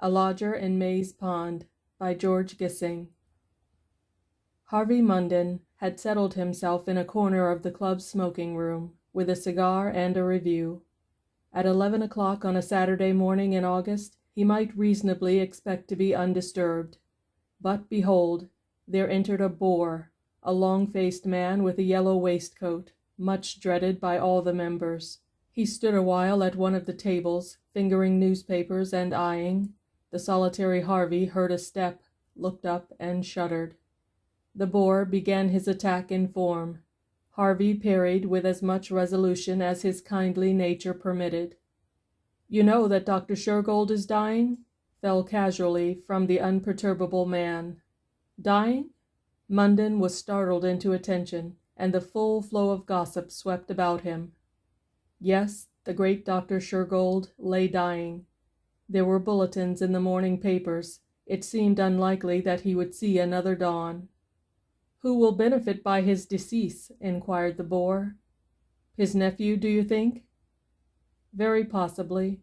A Lodger in Maze Pond by George Gissing. Harvey Munden had settled himself in a corner of the club's smoking room, with a cigar and a review. At 11 o'clock on a Saturday morning in August, he might reasonably expect to be undisturbed. But behold, there entered a bore, a long-faced man with a yellow waistcoat, much dreaded by all the members. He stood a while at one of the tables, fingering newspapers and eyeing. The solitary Harvey heard a step, looked up, and shuddered. The bore began his attack in form. Harvey parried with as much resolution as his kindly nature permitted. "You know that Dr. Shergold is dying?" fell casually from the unperturbable man. "Dying?" Munden was startled into attention, and the full flow of gossip swept about him. Yes, the great Dr. Shergold lay dying. There were bulletins in the morning papers. It seemed unlikely that he would see another dawn. "Who will benefit by his decease?" inquired the bore. "His nephew, do you think?" "Very possibly."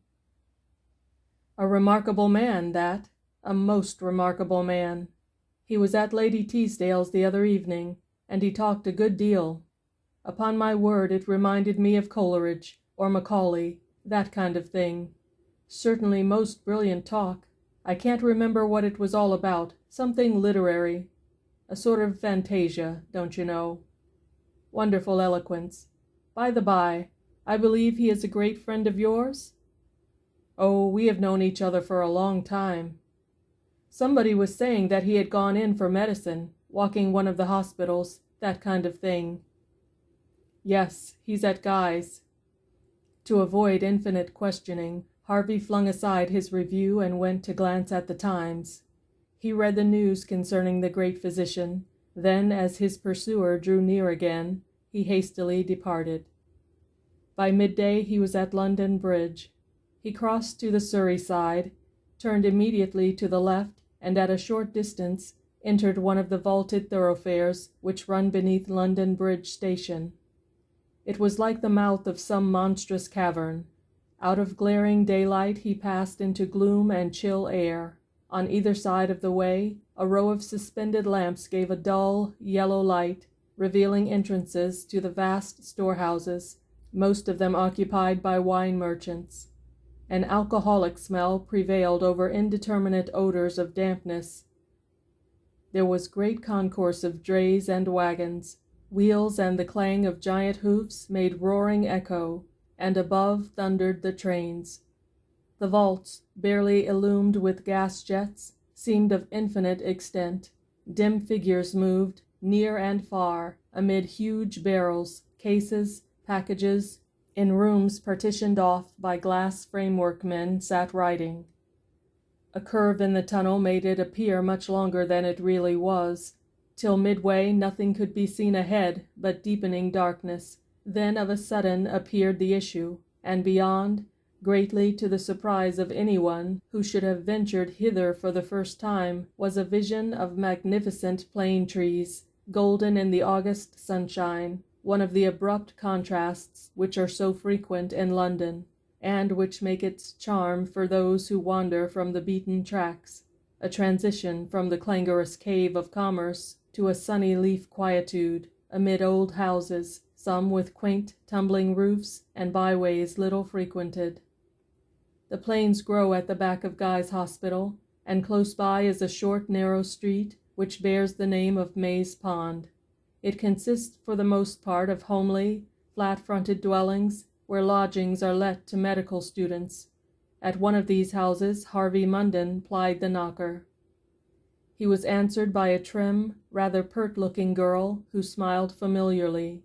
"A remarkable man, that. A most remarkable man. He was at Lady Teasdale's the other evening, and he talked a good deal. Upon my word, it reminded me of Coleridge, or Macaulay, that kind of thing. Certainly most brilliant talk. I can't remember what it was all about. Something literary. A sort of fantasia, don't you know. Wonderful eloquence. By the by, I believe he is a great friend of yours?" "Oh, we have known each other for a long time." "Somebody was saying that he had gone in for medicine, walking one of the hospitals, that kind of thing." "Yes, he's at Guy's." To avoid infinite questioning, Harvey flung aside his review and went to glance at the Times. He read the news concerning the great physician. Then, as his pursuer drew near again, he hastily departed. By midday he was at London Bridge. He crossed to the Surrey side, turned immediately to the left, and at a short distance entered one of the vaulted thoroughfares which run beneath London Bridge Station. It was like the mouth of some monstrous cavern. Out of glaring daylight he passed into gloom and chill air. On either side of the way, a row of suspended lamps gave a dull, yellow light, revealing entrances to the vast storehouses, most of them occupied by wine merchants. An alcoholic smell prevailed over indeterminate odors of dampness. There was great concourse of drays and wagons. Wheels and the clang of giant hoofs made roaring echo, and above thundered the trains. The vaults, barely illumined with gas jets, seemed of infinite extent. Dim figures moved, near and far, amid huge barrels, cases, packages. In rooms partitioned off by glass framework men sat writing. A curve in the tunnel made it appear much longer than it really was. Till midway nothing could be seen ahead but deepening darkness. Then of a sudden appeared the issue, and beyond, greatly to the surprise of anyone who should have ventured hither for the first time, was a vision of magnificent plane trees, golden in the August sunshine, one of the abrupt contrasts which are so frequent in London, and which make its charm for those who wander from the beaten tracks, a transition from the clangorous cave of commerce to a sunny leaf quietude, amid old houses, some with quaint tumbling roofs and byways little frequented. The planes grow at the back of Guy's Hospital, and close by is a short narrow street which bears the name of Maze Pond. It consists for the most part of homely, flat-fronted dwellings where lodgings are let to medical students. At one of these houses Harvey Munden plied the knocker. He was answered by a trim, rather pert-looking girl who smiled familiarly.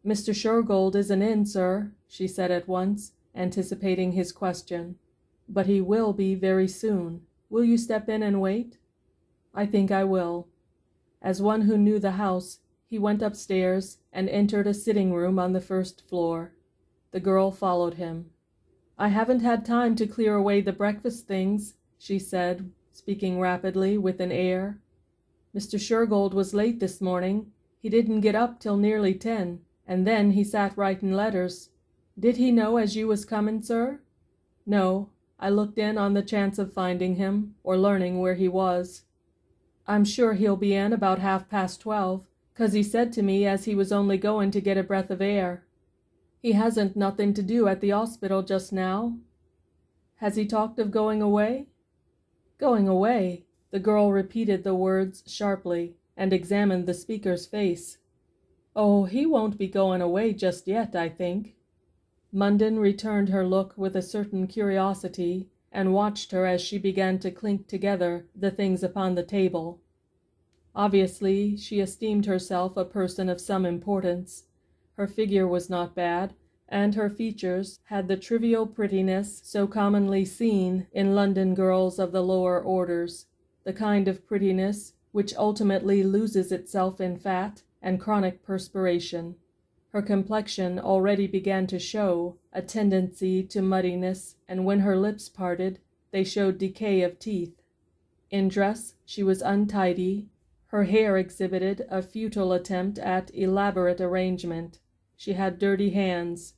"Mr. Shergold isn't in, sir," she said at once, anticipating his question. "But he will be very soon. Will you step in and wait?" "I think I will." As one who knew the house, he went upstairs and entered a sitting room on the first floor. The girl followed him. "I haven't had time to clear away the breakfast things," she said, speaking rapidly with an air. "Mr. Shergold was late this morning. He didn't get up till nearly 10, and then he sat writing letters. Did he know as you was comin', sir?" "No." I looked in on the chance of finding him, or learning where he was. I'm sure he'll be in about 12:30, 'cause he said to me as he was only going to get a breath of air. He hasn't nothing to do at the hospital just now. Has he talked of going away? Going away? The girl repeated the words sharply, and examined the speaker's face. Oh, he won't be going away just yet, I think. Munden returned her look with a certain curiosity, and watched her as she began to clink together the things upon the table. Obviously, she esteemed herself a person of some importance. Her figure was not bad, and her features had the trivial prettiness so commonly seen in London girls of the lower orders, the kind of prettiness which ultimately loses itself in fat and chronic perspiration. Her complexion already began to show a tendency to muddiness, and when her lips parted, they showed decay of teeth. In dress, she was untidy. Her hair exhibited a futile attempt at elaborate arrangement. She had dirty hands.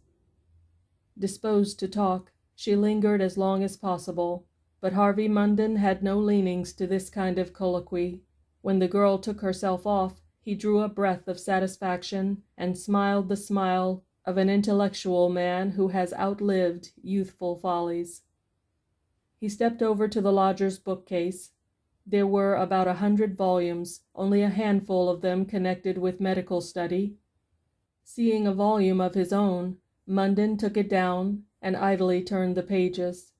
Disposed to talk, she lingered as long as possible, but Harvey Munden had no leanings to this kind of colloquy. When the girl took herself off, he drew a breath of satisfaction and smiled the smile of an intellectual man who has outlived youthful follies. He stepped over to the lodger's bookcase. There were about 100 volumes, only a handful of them connected with medical study. Seeing a volume of his own, Munden took it down and idly turned the pages.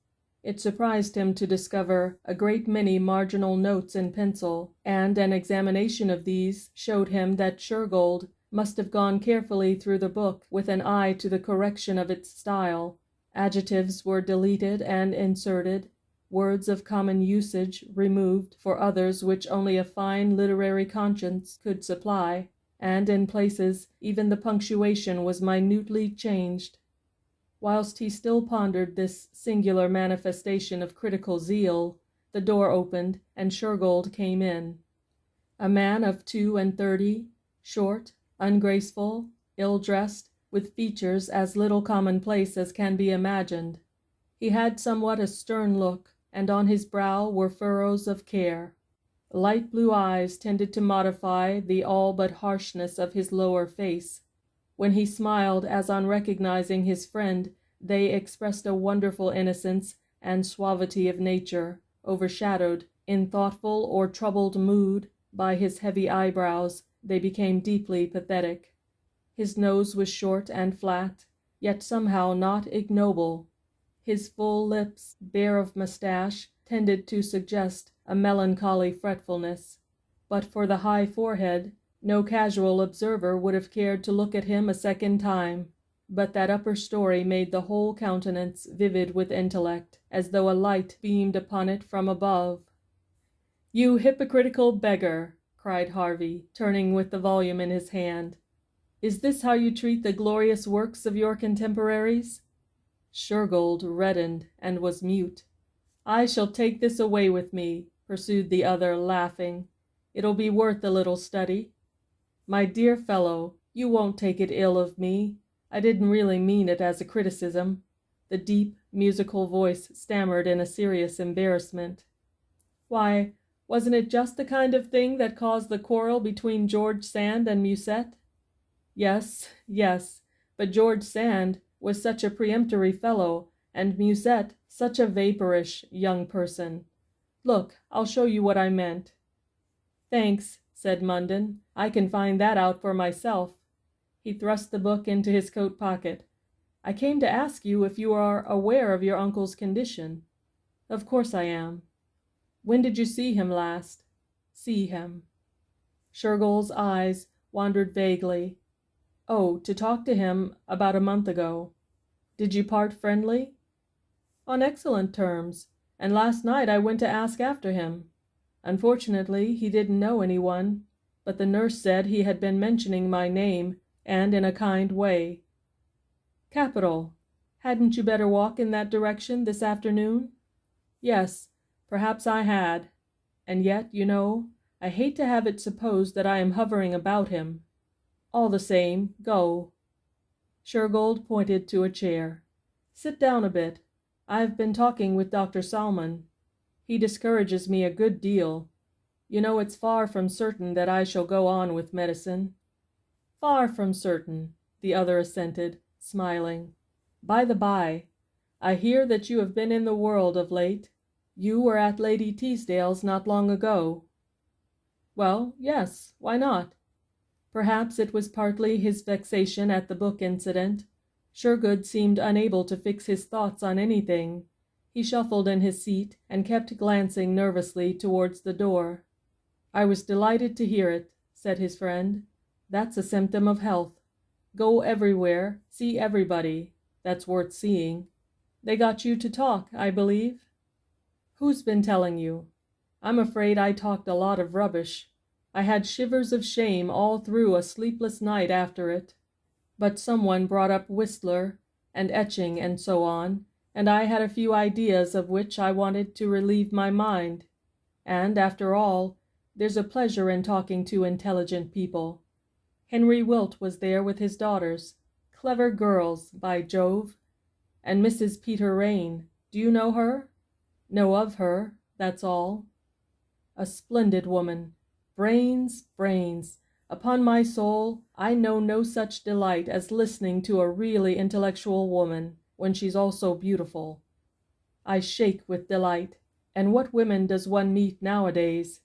It surprised him to discover a great many marginal notes in pencil, and an examination of these showed him that Shergold must have gone carefully through the book with an eye to the correction of its style. Adjectives were deleted and inserted, words of common usage removed for others which only a fine literary conscience could supply, and in places even the punctuation was minutely changed. Whilst he still pondered this singular manifestation of critical zeal, the door opened, and Shergold came in. A man of 32, short, ungraceful, ill-dressed, with features as little commonplace as can be imagined. He had somewhat a stern look, and on his brow were furrows of care. Light blue eyes tended to modify the all but harshness of his lower face. When he smiled as on recognizing his friend, they expressed a wonderful innocence and suavity of nature, overshadowed, in thoughtful or troubled mood, by his heavy eyebrows. They became deeply pathetic. His nose was short and flat, yet somehow not ignoble. His full lips, bare of moustache, tended to suggest a melancholy fretfulness. But for the high forehead, no casual observer would have cared to look at him a second time. But that upper story made the whole countenance vivid with intellect, as though a light beamed upon it from above. "You hypocritical beggar!" cried Harvey, turning with the volume in his hand. "Is this how you treat the glorious works of your contemporaries?" Shergold reddened and was mute. "I shall take this away with me," pursued the other, laughing. "It'll be worth a little study. My dear fellow, you won't take it ill of me. I didn't really mean it as a criticism." The deep, musical voice stammered in a serious embarrassment. "Why, wasn't it just the kind of thing that caused the quarrel between George Sand and Musette?" Yes, but George Sand was such a peremptory fellow, and Musette such a vaporish young person. Look, I'll show you what I meant." "Thanks," said Munden. "I can find that out for myself." He thrust the book into his coat pocket. "I came to ask you if you are aware of your uncle's condition." "Of course I am." "When did you see him last?" "See him." Shergold's eyes wandered vaguely. "Oh, to talk to him about a month ago." "Did you part friendly?" "On excellent terms, and last night I went to ask after him. Unfortunately, he didn't know anyone, but the nurse said he had been mentioning my name, and in a kind way." "Capital. Hadn't you better walk in that direction this afternoon?" "Yes, perhaps I had. And yet, you know, I hate to have it supposed that I am hovering about him. All the same, go." Shergold pointed to a chair. "Sit down a bit. I've been talking with Dr. Salmon. He discourages me a good deal. You know, it's far from certain that I shall go on with medicine." "Far from certain," the other assented, smiling. "By the by, I hear that you have been in the world of late. You were at Lady Teasdale's not long ago." "Well, yes, why not?" Perhaps it was partly his vexation at the book incident. Shergood seemed unable to fix his thoughts on anything. He shuffled in his seat and kept glancing nervously towards the door. "I was delighted to hear it," said his friend. "That's a symptom of health. Go everywhere, see everybody. That's worth seeing. They got you to talk, I believe?" "Who's been telling you? I'm afraid I talked a lot of rubbish. I had shivers of shame all through a sleepless night after it. But someone brought up Whistler and etching and so on, and I had a few ideas of which I wanted to relieve my mind. And, after all, there's a pleasure in talking to intelligent people. Henry Wilt was there with his daughters. Clever girls, by Jove. And Mrs. Peter Raine, do you know her?" "Know of her, that's all." "A splendid woman. Brains, brains. Upon my soul, I know no such delight as listening to a really intellectual woman, when she's also beautiful. I shake with delight. And what women does one meet nowadays?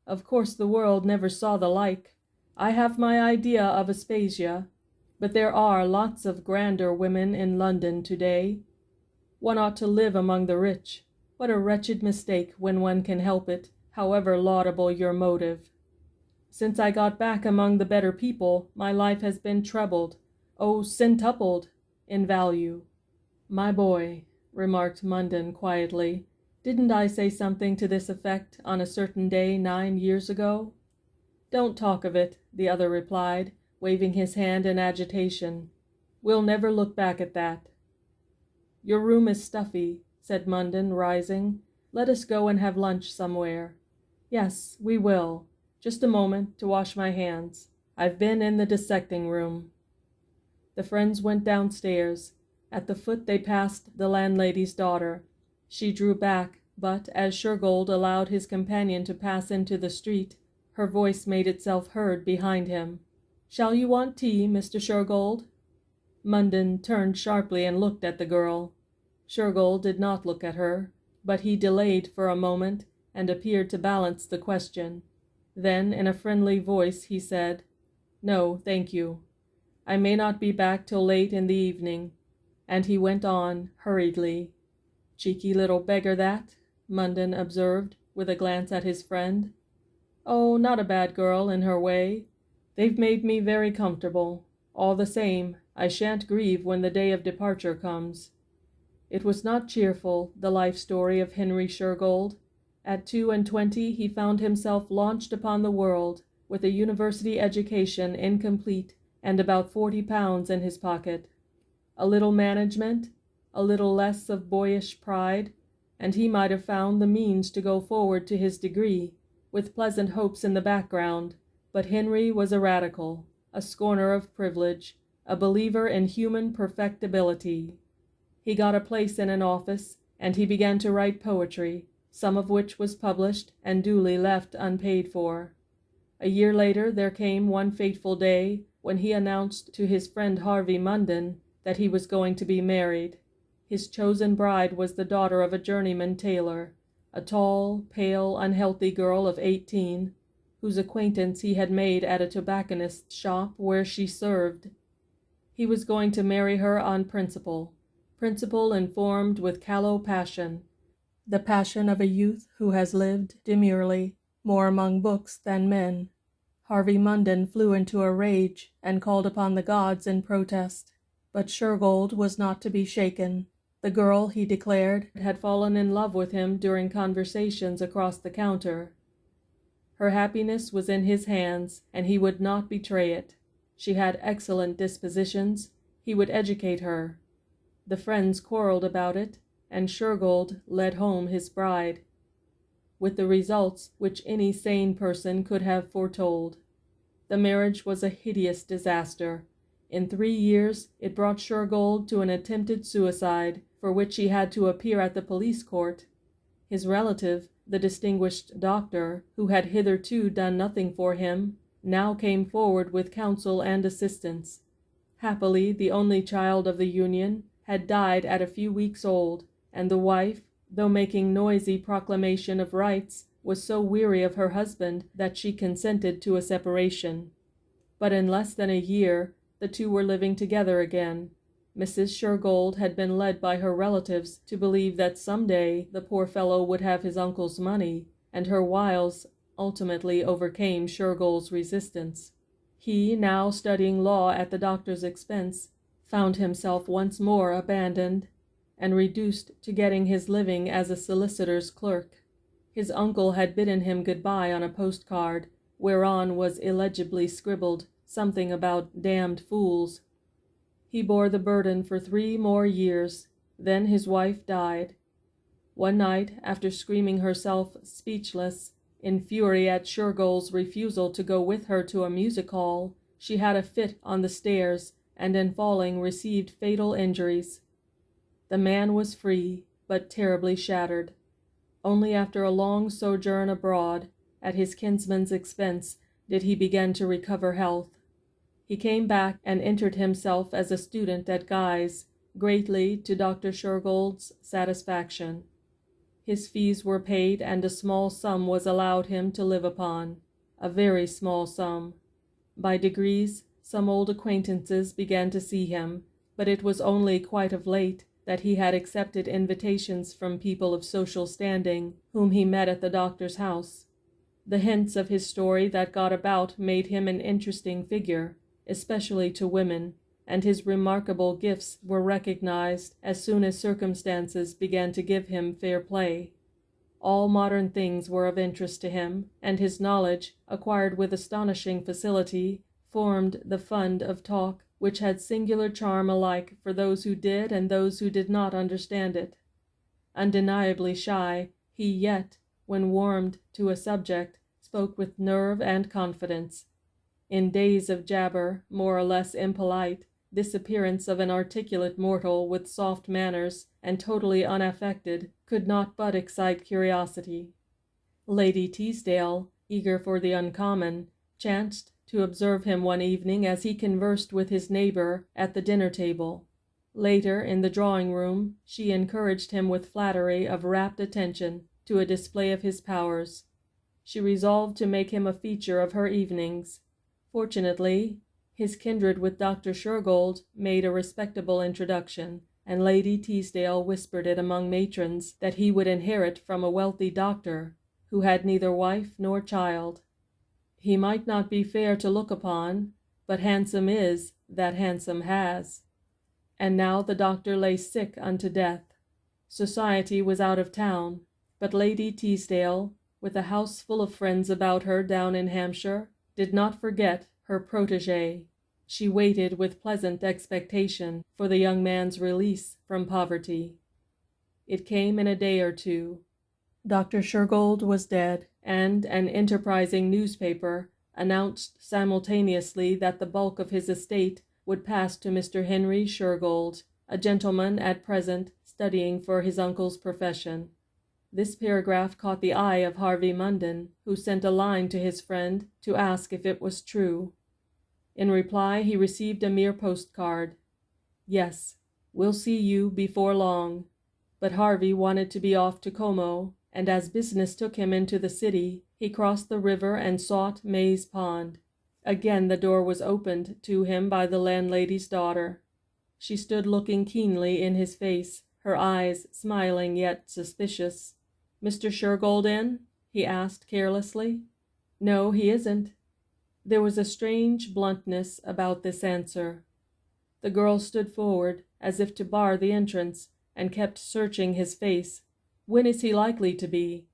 Of course the world never saw the like. I have my idea of Aspasia, but there are lots of grander women in London today. One ought to live among the rich. What a wretched mistake when one can help it, however laudable your motive. Since I got back among the better people, my life has been trebled, oh, centupled, in value." "My boy," remarked Munden quietly, "didn't I say something to this effect on a certain day 9 years ago?" "Don't talk of it," the other replied, waving his hand in agitation. "We'll never look back at that." "Your room is stuffy," said Munden, rising. "Let us go and have lunch somewhere." "Yes, we will. Just a moment to wash my hands. I've been in the dissecting room." The friends went downstairs. At the foot they passed the landlady's daughter. She drew back, but as Shergold allowed his companion to pass into the street, her voice made itself heard behind him. "Shall you want tea, Mr. Shergold?" Munden turned sharply and looked at the girl. Shergold did not look at her, but he delayed for a moment and appeared to balance the question. Then, in a friendly voice, he said, "No, thank you. I may not be back till late in the evening." And he went on hurriedly. "Cheeky little beggar that," Munden observed, with a glance at his friend. "Oh, not a bad girl in her way. They've made me very comfortable. All the same, I shan't grieve when the day of departure comes." It was not cheerful, the life story of Henry Shergold. At 22 he found himself launched upon the world, with a university education incomplete and about £40 in his pocket. A little management, a little less of boyish pride, and he might have found the means to go forward to his degree, with pleasant hopes in the background. But Henry was a radical, a scorner of privilege, a believer in human perfectibility. He got a place in an office, and he began to write poetry, some of which was published and duly left unpaid for. A year later there came one fateful day when he announced to his friend Harvey Munden that he was going to be married. His chosen bride was the daughter of a journeyman tailor, a tall, pale, unhealthy girl of 18, whose acquaintance he had made at a tobacconist's shop where she served. He was going to marry her on principle informed with callow passion, the passion of a youth who has lived demurely, more among books than men. Harvey Munden flew into a rage and called upon the gods in protest. But Shergold was not to be shaken. The girl, he declared, had fallen in love with him during conversations across the counter. Her happiness was in his hands, and he would not betray it. She had excellent dispositions. He would educate her. The friends quarreled about it, and Shergold led home his bride, with the results which any sane person could have foretold. The marriage was a hideous disaster. In 3 years it brought Shergold to an attempted suicide, for which he had to appear at the police court. His relative, the distinguished doctor, who had hitherto done nothing for him, now came forward with counsel and assistance. Happily, the only child of the union had died at a few weeks old, and the wife, though making noisy proclamation of rights, was so weary of her husband that she consented to a separation. But in less than a year, the two were living together again. Mrs. Shergold had been led by her relatives to believe that some day the poor fellow would have his uncle's money, and her wiles ultimately overcame Shergold's resistance. He, now studying law at the doctor's expense, found himself once more abandoned and reduced to getting his living as a solicitor's clerk. His uncle had bidden him good-bye on a postcard, whereon was illegibly scribbled something about damned fools. He bore the burden for 3 more years, then his wife died. One night, after screaming herself speechless, in fury at Shergold's refusal to go with her to a music hall, she had a fit on the stairs, and in falling received fatal injuries. The man was free, but terribly shattered. Only after a long sojourn abroad, at his kinsman's expense, did he begin to recover health. He came back and entered himself as a student at Guy's, greatly to Dr. Shergold's satisfaction. His fees were paid, and a small sum was allowed him to live upon, a very small sum. By degrees, some old acquaintances began to see him, but it was only quite of late that he had accepted invitations from people of social standing, whom he met at the doctor's house. The hints of his story that got about made him an interesting figure, especially to women, and his remarkable gifts were recognized as soon as circumstances began to give him fair play. All modern things were of interest to him, and his knowledge, acquired with astonishing facility, formed the fund of talk which had singular charm alike for those who did and those who did not understand it. Undeniably shy, he yet, when warmed to a subject, spoke with nerve and confidence. In days of jabber, more or less impolite, this appearance of an articulate mortal with soft manners and totally unaffected could not but excite curiosity. Lady Teasdale, eager for the uncommon, chanced to observe him one evening as he conversed with his neighbor at the dinner-table. Later, in the drawing-room, she encouraged him with flattery of rapt attention to a display of his powers. She resolved to make him a feature of her evenings. Fortunately, his kindred with Dr. Shergold made a respectable introduction, and Lady Teasdale whispered it among matrons that he would inherit from a wealthy doctor, who had neither wife nor child. He might not be fair to look upon, but handsome is that handsome has. And now the doctor lay sick unto death. Society was out of town, but Lady Teasdale, with a house full of friends about her down in Hampshire, did not forget her protégé. She waited with pleasant expectation for the young man's release from poverty. It came in a day or two. Dr. Shergold was dead, and an enterprising newspaper announced simultaneously that the bulk of his estate would pass to Mr. Henry Shergold, a gentleman at present studying for his uncle's profession. This paragraph caught the eye of Harvey Munden, who sent a line to his friend to ask if it was true. In reply, he received a mere postcard. Yes, we'll see you before long. But Harvey wanted to be off to Como, and as business took him into the city, he crossed the river and sought Maze Pond. Again the door was opened to him by the landlady's daughter. She stood looking keenly in his face, her eyes smiling yet suspicious. "Mr. Shergold in?" he asked carelessly. "No, he isn't." There was a strange bluntness about this answer. The girl stood forward, as if to bar the entrance, and kept searching his face. "When is he likely to be?"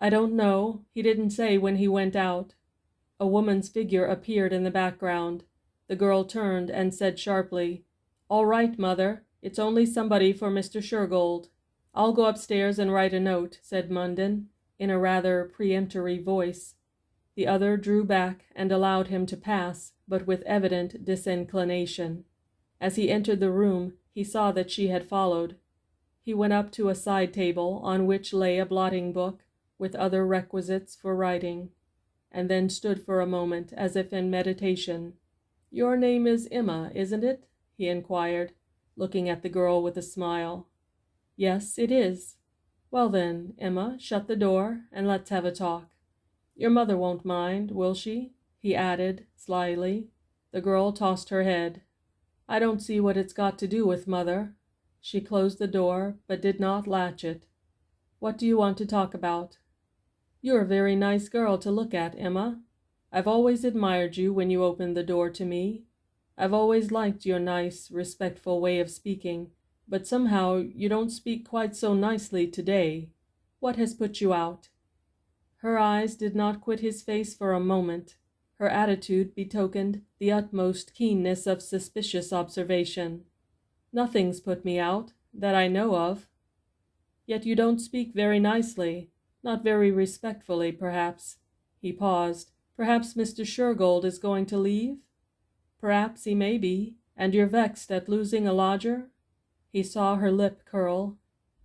"I don't know. He didn't say when he went out." A woman's figure appeared in the background. The girl turned and said sharply, "All right, mother. It's only somebody for Mr. Shergold." "I'll go upstairs and write a note," said Munden, in a rather peremptory voice. The other drew back and allowed him to pass, but with evident disinclination. As he entered the room, he saw that she had followed. He went up to a side table on which lay a blotting book with other requisites for writing, and then stood for a moment as if in meditation. "Your name is Emma, isn't it?" he inquired, looking at the girl with a smile. "Yes, it is." "Well then, Emma, shut the door and let's have a talk. Your mother won't mind, will she?" he added slyly. The girl tossed her head. "I don't see what it's got to do with mother." She closed the door, but did not latch it. "What do you want to talk about?" "You're a very nice girl to look at, Emma. I've always admired you when you opened the door to me. I've always liked your nice, respectful way of speaking, but somehow you don't speak quite so nicely today. What has put you out?" Her eyes did not quit his face for a moment. Her attitude betokened the utmost keenness of suspicious observation. "Nothing's put me out, that I know of." "Yet you don't speak very nicely, not very respectfully, perhaps." He paused. "Perhaps Mr. Shergold is going to leave?" "Perhaps he may be. And you're vexed at losing a lodger?" He saw her lip curl,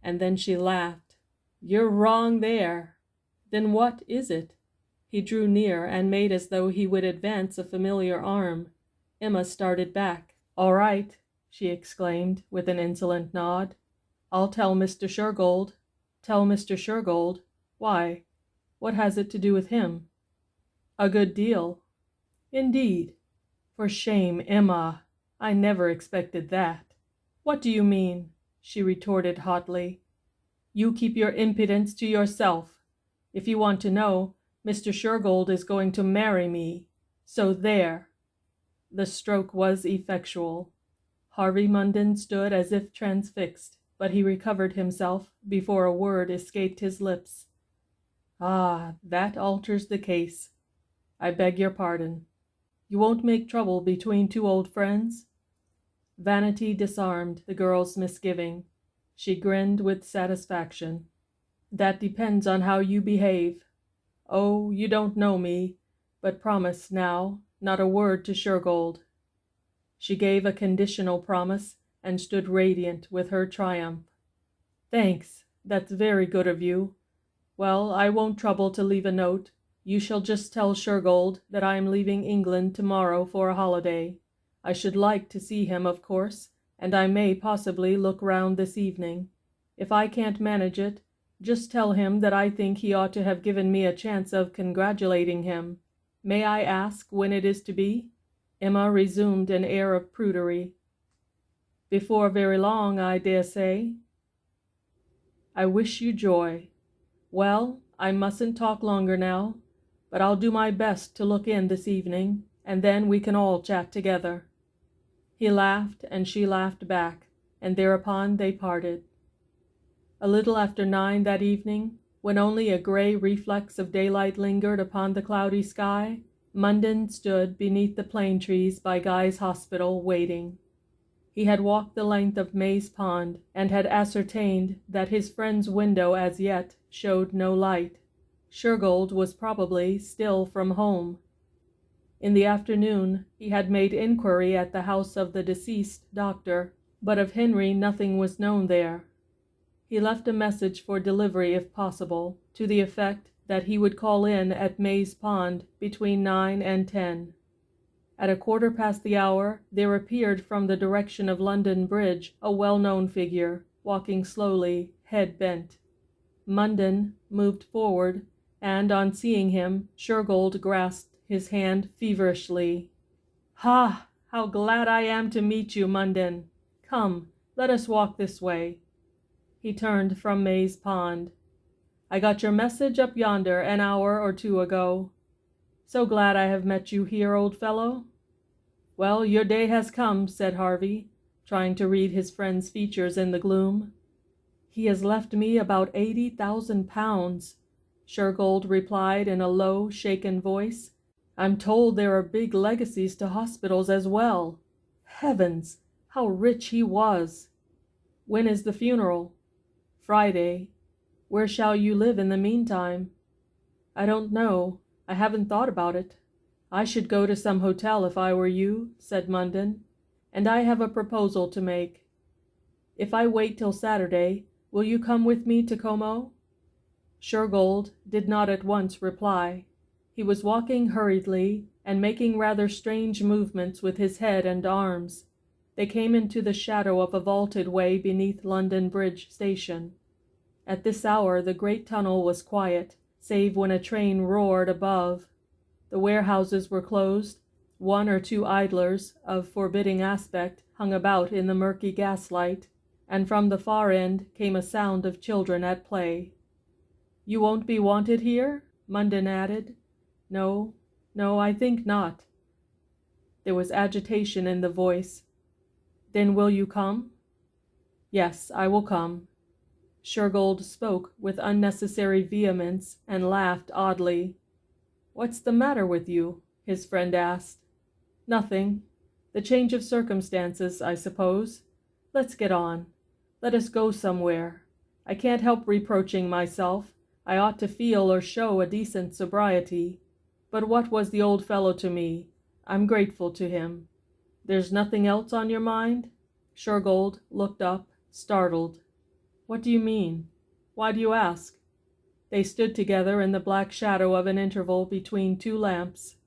and then she laughed. "You're wrong there." "Then what is it?" He drew near and made as though he would advance a familiar arm. Emma started back. "All right," she exclaimed with an insolent nod. "I'll tell Mr. Shergold." "Tell Mr. Shergold? Why? What has it to do with him?" "A good deal." "Indeed? For shame, Emma. I never expected that." "What do you mean?" she retorted hotly. "You keep your impudence to yourself. If you want to know, Mr. Shergold is going to marry me. So there." The stroke was effectual. Harvey Munden stood as if transfixed, but he recovered himself before a word escaped his lips. "Ah, that alters the case. I beg your pardon. You won't make trouble between two old friends?" Vanity disarmed the girl's misgiving. She grinned with satisfaction. "That depends on how you behave. Oh, you don't know me, but promise now, not a word to Shergold." She gave a conditional promise and stood radiant with her triumph. "Thanks, that's very good of you. Well, I won't trouble to leave a note. You shall just tell Shergold that I am leaving England tomorrow for a holiday. I should like to see him, of course, and I may possibly look round this evening. If I can't manage it, just tell him that I think he ought to have given me a chance of congratulating him. May I ask when it is to be?" Emma resumed an air of prudery. "Before very long, I dare say." "I wish you joy. Well, I mustn't talk longer now, but I'll do my best to look in this evening, and then we can all chat together." He laughed, and she laughed back, and thereupon they parted. A little after 9 that evening, when only a gray reflex of daylight lingered upon the cloudy sky, Munden stood beneath the plane trees by Guy's Hospital, waiting. He had walked the length of Maze Pond, and had ascertained that his friend's window as yet showed no light. Shergold was probably still from home. In the afternoon he had made inquiry at the house of the deceased doctor, but of Henry nothing was known there. He left a message for delivery if possible, to the effect that he would call in at Maze Pond between 9 and 10. At 1/4 the hour there appeared from the direction of London Bridge a well-known figure, walking slowly, head bent. Munden moved forward, and on seeing him, Shergold grasped his hand feverishly. "Ha! How glad I am to meet you, Munden. Come, let us walk this way." He turned from Maze Pond. "I got your message up yonder an hour or two ago. So glad I have met you here, old fellow." "Well, your day has come," said Harvey, trying to read his friend's features in the gloom. "He has left me about £80,000, Shergold replied in a low, shaken voice. "I'm told there are big legacies to hospitals as well. Heavens, how rich he was!" "When is the funeral?" "Friday. Where shall you live in the meantime?" "I don't know. I haven't thought about it. I should go to some hotel if I were you," said Munden. "And I have a proposal to make." If I wait till Saturday, will you come with me to Como?" Shergold did not at once reply. He was walking hurriedly and making rather strange movements with his head and arms. They came into the shadow of a vaulted way beneath London Bridge Station. At this hour the great tunnel was quiet, save when a train roared above. The warehouses were closed. One or two idlers of forbidding aspect hung about in the murky gaslight, and from the far end came a sound of children at play. "You won't be wanted here?" Munden added. No, I think not." There was agitation in the voice. "Then will you come?" "Yes, I will come." Shergold spoke with unnecessary vehemence and laughed oddly. "What's the matter with you?" his friend asked. "Nothing. The change of circumstances, I suppose. Let's get on. Let us go somewhere. I can't help reproaching myself. I ought to feel or show a decent sobriety. But what was the old fellow to me? I'm grateful to him. There's nothing else on your mind?" Shergold looked up, startled. "What do you mean? Why do you ask?" They stood together in the black shadow of an interval between two lamps.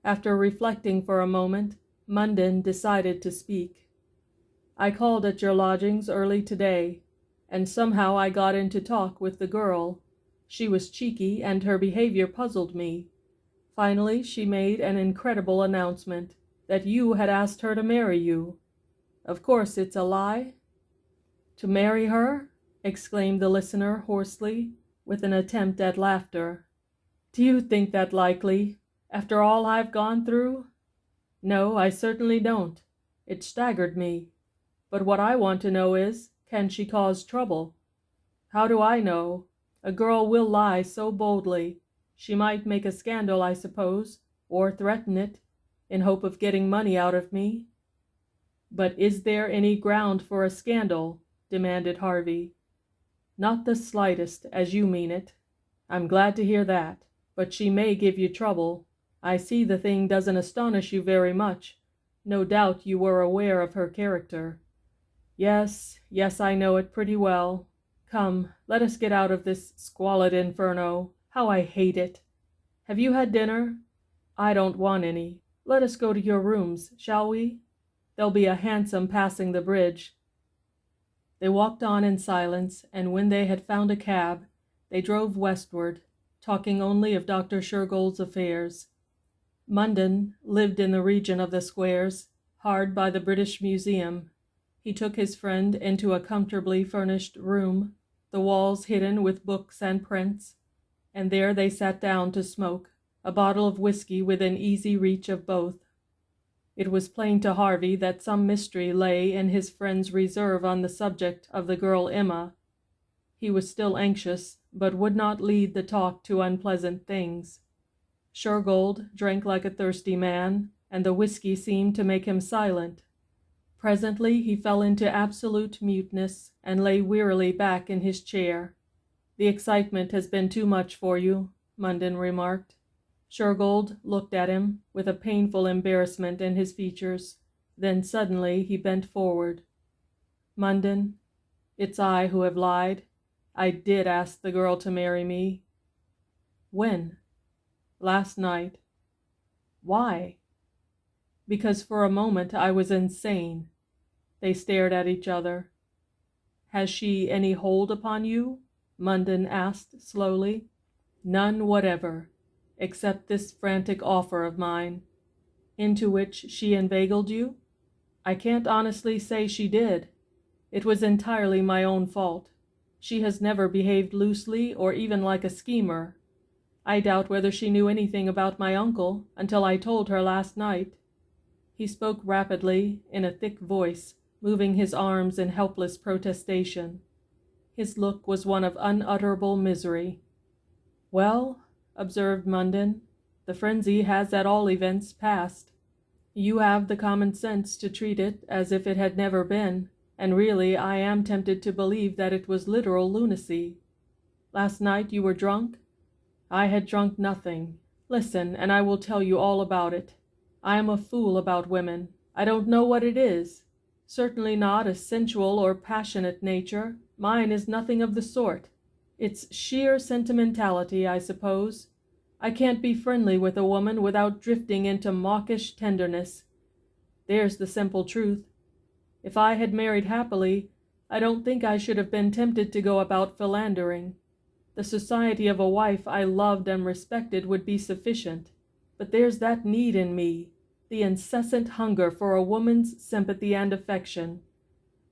After reflecting for a moment, Munden decided to speak. "I called at your lodgings early today, and somehow I got into talk with the girl. She was cheeky, and her behavior puzzled me. Finally, she made an incredible announcement, that you had asked her to marry you. Of course it's a lie?" "To marry her?" exclaimed the listener hoarsely, with an attempt at laughter. "Do you think that likely, after all I've gone through?" "No, I certainly don't. It staggered me. But what I want to know is, can she cause trouble?" "How do I know? A girl will lie so boldly. She might make a scandal, I suppose, or threaten it, in hope of getting money out of me." "But is there any ground for a scandal?" demanded Harvey. "Not the slightest, as you mean it. I'm glad to hear that. But she may give you trouble. I see the thing doesn't astonish you very much. No doubt you were aware of her character." Yes, I know it pretty well. Come, let us get out of this squalid inferno. How I hate it! Have you had dinner?" "I don't want any. Let us go to your rooms, shall we? There'll be a hansom passing the bridge." They walked on in silence, and when they had found a cab, they drove westward, talking only of Dr. Shergold's affairs. Munden lived in the region of the squares, hard by the British Museum. He took his friend into a comfortably furnished room, the walls hidden with books and prints, and there they sat down to smoke, a bottle of whiskey within easy reach of both. It was plain to Harvey that some mystery lay in his friend's reserve on the subject of the girl Emma. He was still anxious, but would not lead the talk to unpleasant things. Shergold drank like a thirsty man, and the whiskey seemed to make him silent. Presently he fell into absolute muteness and lay wearily back in his chair. "The excitement has been too much for you," Munden remarked. Shergold looked at him, with a painful embarrassment in his features. Then suddenly he bent forward. "Munden, it's I who have lied. I did ask the girl to marry me." "When?" "Last night." "Why?" "Because for a moment I was insane." They stared at each other. "Has she any hold upon you?" Munden asked slowly. "None whatever, except this frantic offer of mine." "Into which she inveigled you?" "I can't honestly say she did. It was entirely my own fault. She has never behaved loosely or even like a schemer. I doubt whether she knew anything about my uncle until I told her last night." He spoke rapidly, in a thick voice, moving his arms in helpless protestation. His look was one of unutterable misery. "Well," observed Munden, "the frenzy has at all events passed. You have the common sense to treat it as if it had never been, and really I am tempted to believe that it was literal lunacy. Last night you were drunk?" "I had drunk nothing. Listen, and I will tell you all about it. I am a fool about women. I don't know what it is. Certainly not a sensual or passionate nature. Mine is nothing of the sort. It's sheer sentimentality, I suppose. I can't be friendly with a woman without drifting into mawkish tenderness. There's the simple truth. If I had married happily, I don't think I should have been tempted to go about philandering. The society of a wife I loved and respected would be sufficient. But there's that need in me, the incessant hunger for a woman's sympathy and affection.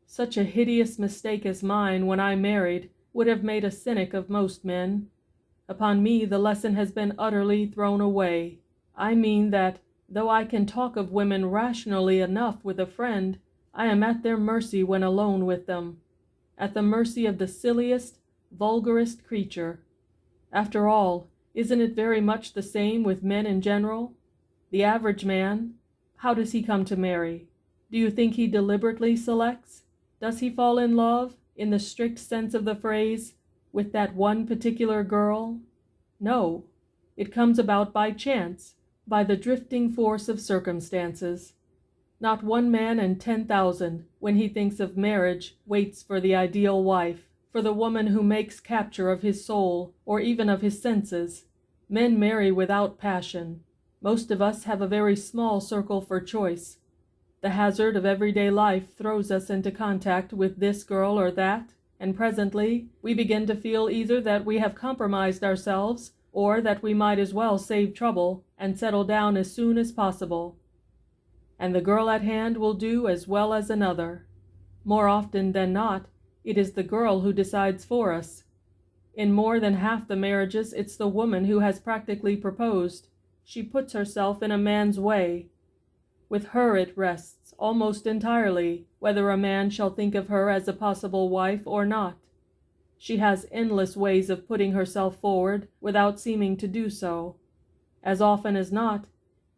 Such a hideous mistake as mine when I married would have made a cynic of most men. Upon me the lesson has been utterly thrown away. I mean that, though I can talk of women rationally enough with a friend, I am at their mercy when alone with them, at the mercy of the silliest, vulgarest creature. After all, isn't it very much the same with men in general? The average man, how does he come to marry? Do you think he deliberately selects? Does he fall in love, in the strict sense of the phrase, with that one particular girl? No, it comes about by chance, by the drifting force of circumstances. Not one man in 10,000, when he thinks of marriage, waits for the ideal wife, for the woman who makes capture of his soul, or even of his senses. Men marry without passion. Most of us have a very small circle for choice. The hazard of everyday life throws us into contact with this girl or that, and presently we begin to feel either that we have compromised ourselves, or that we might as well save trouble and settle down as soon as possible. And the girl at hand will do as well as another. More often than not, it is the girl who decides for us. In more than half the marriages, it's the woman who has practically proposed. She puts herself in a man's way. With her it rests, almost entirely, whether a man shall think of her as a possible wife or not. She has endless ways of putting herself forward without seeming to do so. As often as not,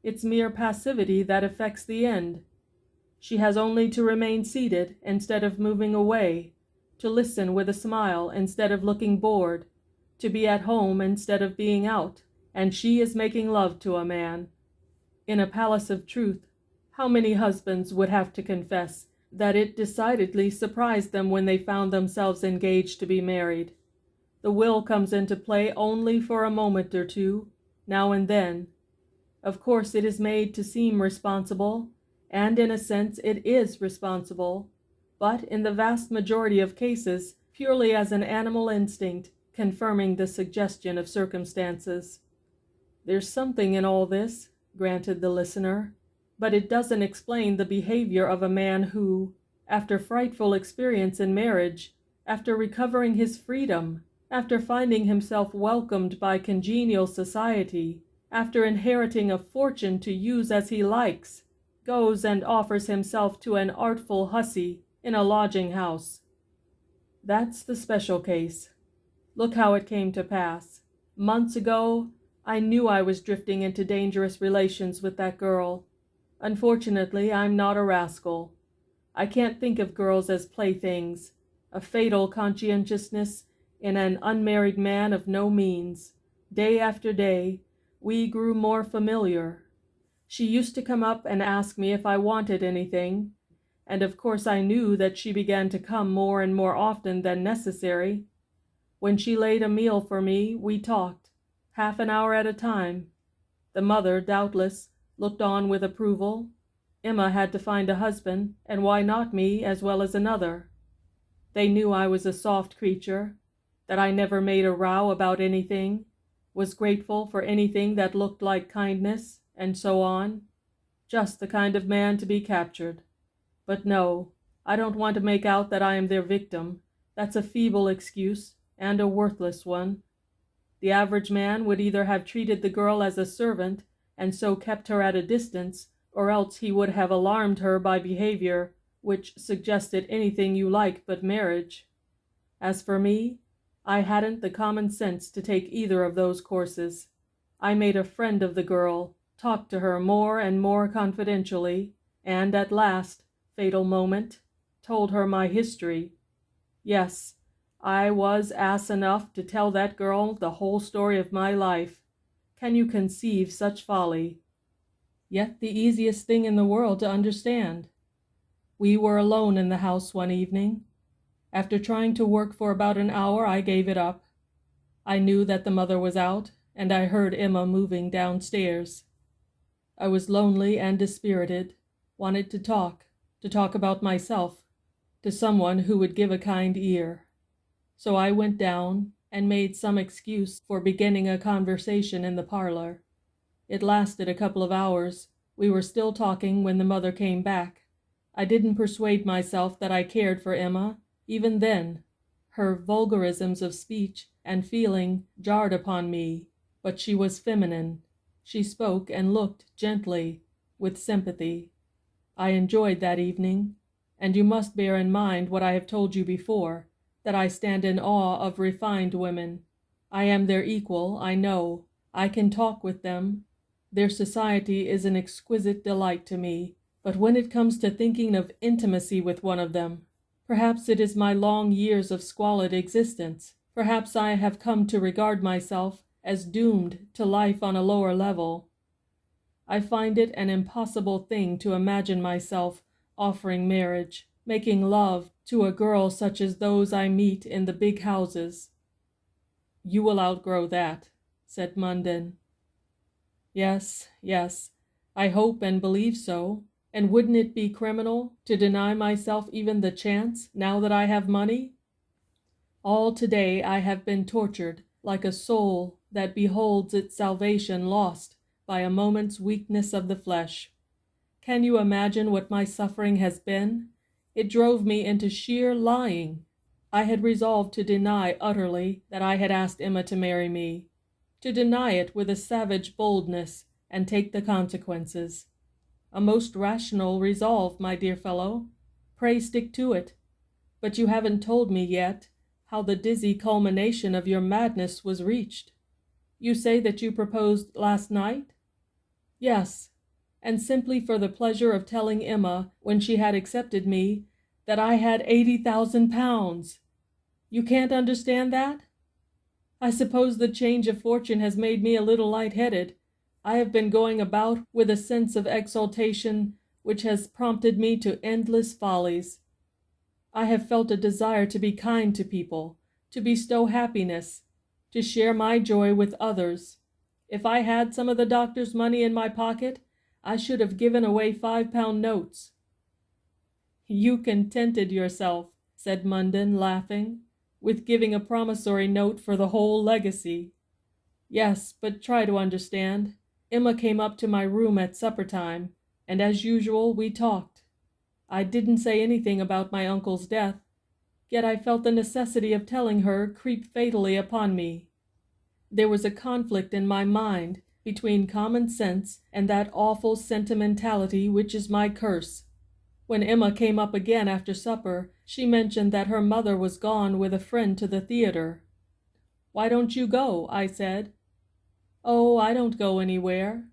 it's mere passivity that effects the end. She has only to remain seated instead of moving away, to listen with a smile instead of looking bored, to be at home instead of being out, and she is making love to a man. In a palace of truth, how many husbands would have to confess that it decidedly surprised them when they found themselves engaged to be married? The will comes into play only for a moment or two, now and then. Of course it is made to seem responsible, and in a sense it is responsible, but in the vast majority of cases purely as an animal instinct, confirming the suggestion of circumstances. There's something in all this, granted the listener, but it doesn't explain the behavior of a man who, after frightful experience in marriage, after recovering his freedom, after finding himself welcomed by congenial society, after inheriting a fortune to use as he likes, goes and offers himself to an artful hussy in a lodging-house. That's the special case. Look how it came to pass. Months ago, I knew I was drifting into dangerous relations with that girl. Unfortunately, I'm not a rascal. I can't think of girls as playthings, a fatal conscientiousness in an unmarried man of no means. Day after day, we grew more familiar. She used to come up and ask me if I wanted anything, and of course I knew that she began to come more and more often than necessary. When she laid a meal for me, we talked, half an hour at a time. The mother, doubtless, looked on with approval. Emma had to find a husband, and why not me as well as another? They knew I was a soft creature, that I never made a row about anything, was grateful for anything that looked like kindness, and so on. Just the kind of man to be captured. But no, I don't want to make out that I am their victim. That's a feeble excuse, and a worthless one. The average man would either have treated the girl as a servant, and so kept her at a distance, or else he would have alarmed her by behavior which suggested anything you like but marriage. As for me, I hadn't the common sense to take either of those courses. I made a friend of the girl, talked to her more and more confidentially, and at last, fatal moment, told her my history. Yes, I was ass enough to tell that girl the whole story of my life. Can you conceive such folly? Yet the easiest thing in the world to understand. We were alone in the house one evening. After trying to work for about an hour, I gave it up. I knew that the mother was out, and I heard Emma moving downstairs. I was lonely and dispirited, wanted to talk about myself, to someone who would give a kind ear. So I went down and made some excuse for beginning a conversation in the parlor. It lasted a couple of hours. We were still talking when the mother came back. I didn't persuade myself that I cared for Emma, even then. Her vulgarisms of speech and feeling jarred upon me, but she was feminine. She spoke and looked gently, with sympathy. I enjoyed that evening, and you must bear in mind what I have told you before, that I stand in awe of refined women. I am their equal, I know. I can talk with them. Their society is an exquisite delight to me, but when it comes to thinking of intimacy with one of them, perhaps it is my long years of squalid existence, perhaps I have come to regard myself as doomed to life on a lower level. I find it an impossible thing to imagine myself offering marriage, making love to a girl such as those I meet in the big houses. You will outgrow that, said Munden. Yes, I hope and believe so. And wouldn't it be criminal to deny myself even the chance, now that I have money? All today I have been tortured, like a soul that beholds its salvation lost by a moment's weakness of the flesh. Can you imagine what my suffering has been? It drove me into sheer lying. I had resolved to deny utterly that I had asked Emma to marry me, to deny it with a savage boldness and take the consequences. A most rational resolve, my dear fellow. Pray stick to it. But you haven't told me yet how the dizzy culmination of your madness was reached. You say that you proposed last night? Yes, and simply for the pleasure of telling Emma, when she had accepted me, that I had 80,000 pounds. You can't understand that? I suppose the change of fortune has made me a little light-headed. I have been going about with a sense of exaltation which has prompted me to endless follies. I have felt a desire to be kind to people, to bestow happiness, to share my joy with others. If I had some of the doctor's money in my pocket, I should have given away 5-pound notes. You contented yourself, said Munden, laughing, with giving a promissory note for the whole legacy. Yes, but try to understand. Emma came up to my room at supper time, and as usual we talked. I didn't say anything about my uncle's death, yet I felt the necessity of telling her creep fatally upon me. There was a conflict in my mind between common sense and that awful sentimentality which is my curse. When Emma came up again after supper, she mentioned that her mother was gone with a friend to the theater. Why don't you go? I said. Oh, I don't go anywhere.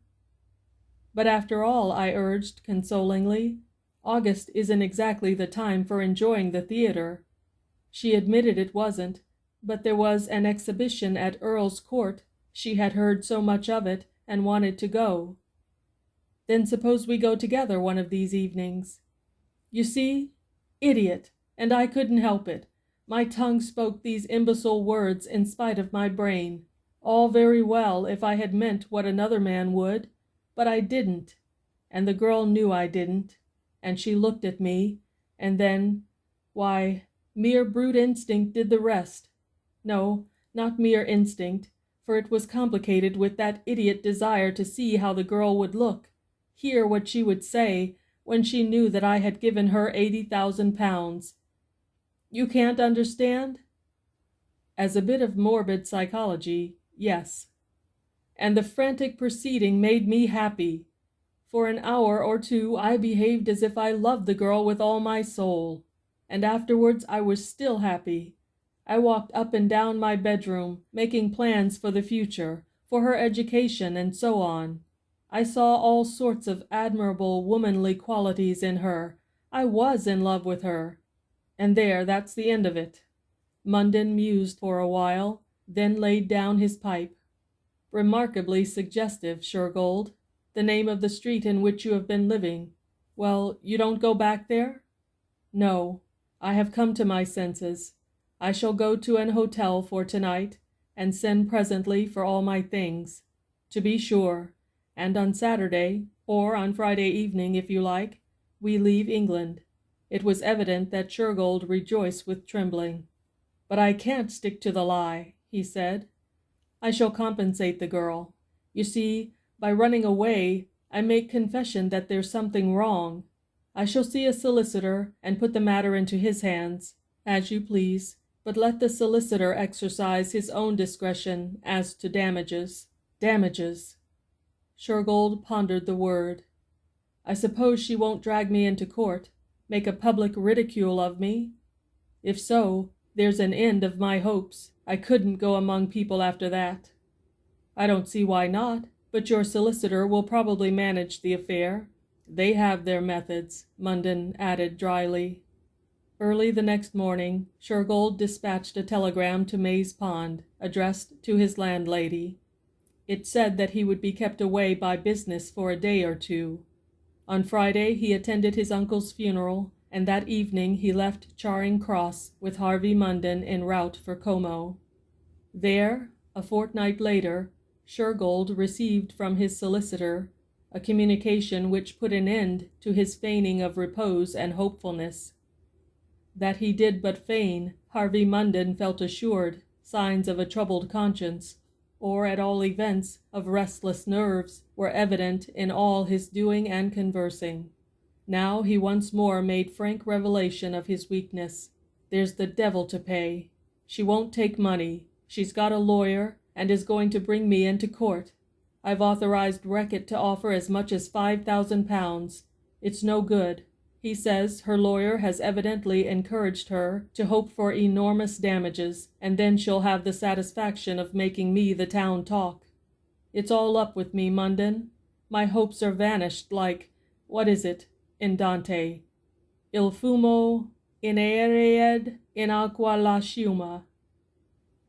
But after all, I urged consolingly, August isn't exactly the time for enjoying the theater. She admitted it wasn't, but there was an exhibition at Earl's Court. She had heard so much of it and wanted to go. Then suppose we go together one of these evenings. You see? Idiot! And I couldn't help it. My tongue spoke these imbecile words in spite of my brain. All very well if I had meant what another man would, but I didn't, and the girl knew I didn't, and she looked at me, and then, why, mere brute instinct did the rest. No, not mere instinct, for it was complicated with that idiot desire to see how the girl would look, hear what she would say when she knew that I had given her 80,000 pounds. You can't understand? As a bit of morbid psychology, yes. And the frantic proceeding made me happy. For an hour or two I behaved as if I loved the girl with all my soul, and afterwards I was still happy. I walked up and down my bedroom, making plans for the future, for her education, and so on. I saw all sorts of admirable womanly qualities in her. I was in love with her. And there, that's the end of it. Munden mused for a while, then laid down his pipe. Remarkably suggestive, Shergold. The name of the street in which you have been living. Well, you don't go back there? No, I have come to my senses. I shall go to an hotel for tonight, and send presently for all my things. To be sure, and on Saturday, or on Friday evening if you like, we leave England." It was evident that Shergold rejoiced with trembling. "But I can't stick to the lie," he said. "I shall compensate the girl. You see, by running away, I make confession that there's something wrong. I shall see a solicitor and put the matter into his hands. As you please, but let the solicitor exercise his own discretion as to damages." Damages! Shergold pondered the word. "I suppose she won't drag me into court, make a public ridicule of me? If so, there's an end of my hopes. I couldn't go among people after that." "I don't see why not, but your solicitor will probably manage the affair. They have their methods," Munden added dryly. Early the next morning, Shergold dispatched a telegram to Maze Pond, addressed to his landlady. It said that he would be kept away by business for a day or two. On Friday he attended his uncle's funeral, and that evening he left Charing Cross with Harvey Munden en route for Como. There, a fortnight later, Shergold received from his solicitor a communication which put an end to his feigning of repose and hopefulness. That he did but feign, Harvey Munden felt assured, signs of a troubled conscience, or at all events of restless nerves, were evident in all his doing and conversing. Now he once more made frank revelation of his weakness. "There's the devil to pay. She won't take money. She's got a lawyer, and is going to bring me into court. I've authorized Reckitt to offer as much as £5,000. It's no good. He says her lawyer has evidently encouraged her to hope for enormous damages, and then she'll have the satisfaction of making me the town talk. It's all up with me, Munden. My hopes are vanished like, what is it, in Dante? Il fumo inereed in aqua la schiuma."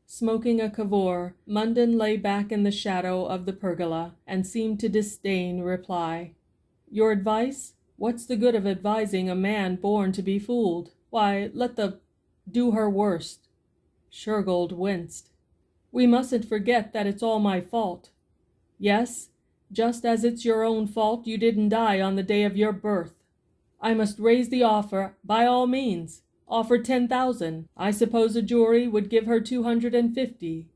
Smoking a Cavour, Munden lay back in the shadow of the pergola, and seemed to disdain reply. "Your advice? What's the good of advising a man born to be fooled? Why, let the do her worst." Shergold winced. "We mustn't forget that it's all my fault." "Yes, just as it's your own fault you didn't die on the day of your birth. I must raise the offer, by all means. Offer 10,000. I suppose a jury would give her 250.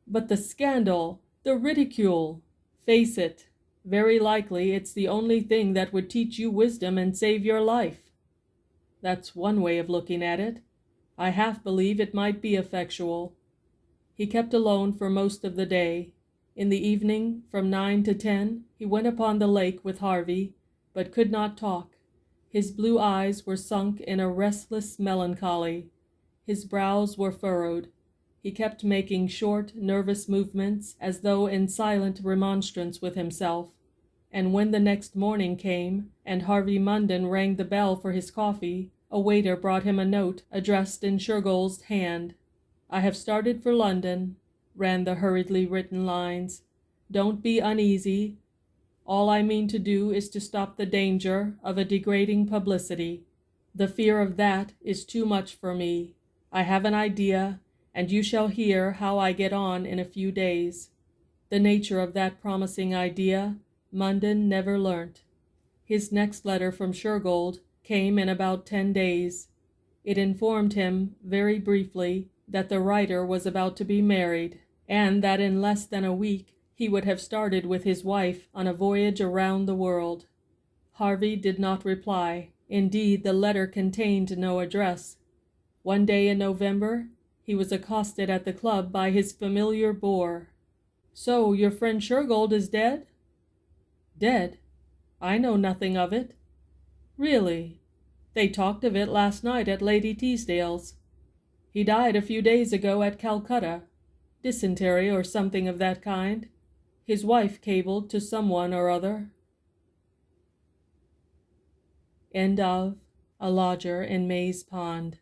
But the scandal, the ridicule. Face it. Very likely it's the only thing that would teach you wisdom and save your life." "That's one way of looking at it. I half believe it might be effectual." He kept alone for most of the day. In the evening, from 9 to 10, he went upon the lake with Harvey, but could not talk. His blue eyes were sunk in a restless melancholy. His brows were furrowed. He kept making short, nervous movements, as though in silent remonstrance with himself. And when the next morning came, and Harvey Munden rang the bell for his coffee, a waiter brought him a note addressed in Shergold's hand. "I have started for London," ran the hurriedly written lines. "Don't be uneasy. All I mean to do is to stop the danger of a degrading publicity. The fear of that is too much for me. I have an idea, and you shall hear how I get on in a few days." The nature of that promising idea Munden never learnt. His next letter from Shergold came in about 10 days. It informed him, very briefly, that the writer was about to be married, and that in less than a week he would have started with his wife on a voyage around the world. Harvey did not reply. Indeed, the letter contained no address. One day in November, he was accosted at the club by his familiar bore. "So your friend Shergold is dead?" "Dead? I know nothing of it." "Really? They talked of it last night at Lady Teasdale's. He died a few days ago at Calcutta. Dysentery or something of that kind. His wife cabled to someone or other." End of A Lodger in Maze Pond.